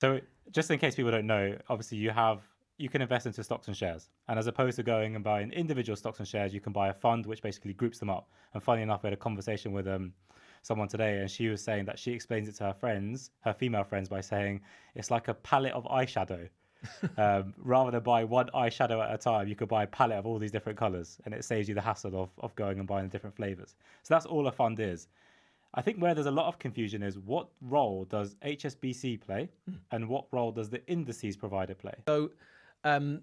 So just in case people don't know, obviously you can invest into stocks and shares. And as opposed to going and buying individual stocks and shares, you can buy a fund which basically groups them up. And funny enough, we had a conversation with someone today, and she was saying that she explains it to her friends, her female friends, by saying it's like a palette of eyeshadow. Rather than buy one eyeshadow at a time, you could buy a palette of all these different colors, and it saves you the hassle of going and buying the different flavors. So that's all a fund is. I think where there's a lot of confusion is what role does HSBC play and what role does the indices provider play? So um,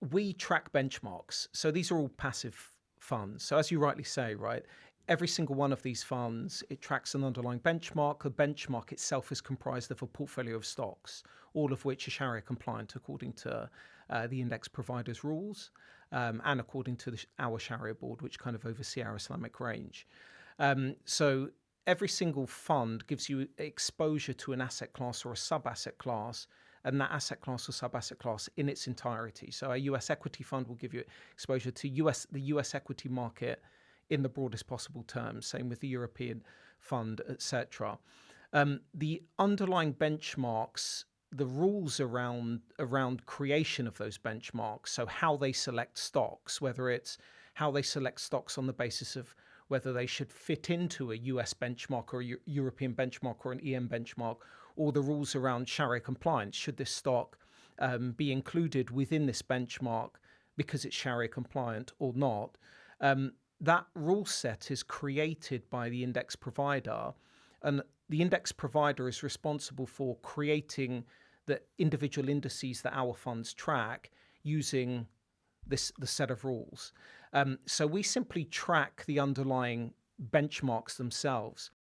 we track benchmarks. So these are all passive funds. So as you rightly say, right, every single one of these funds, it tracks an underlying benchmark. The benchmark itself is comprised of a portfolio of stocks, all of which are Sharia compliant according to the index provider's rules and according to our Sharia board, which kind of oversee our Islamic range. So every single fund gives you exposure to an asset class or a sub-asset class, and that asset class or sub-asset class in its entirety. So a US equity fund will give you exposure to the US equity market in the broadest possible terms. Same with the European fund, etc. The underlying benchmarks, the rules around creation of those benchmarks, so how they select stocks, whether it's how they select stocks on the basis of whether they should fit into a US benchmark or a European benchmark or an EM benchmark, or the rules around Sharia compliance. Should this stock be included within this benchmark because it's Sharia compliant or not? That rule set is created by the index provider, and the index provider is responsible for creating the individual indices that our funds track using the set of rules. So we simply track the underlying benchmarks themselves.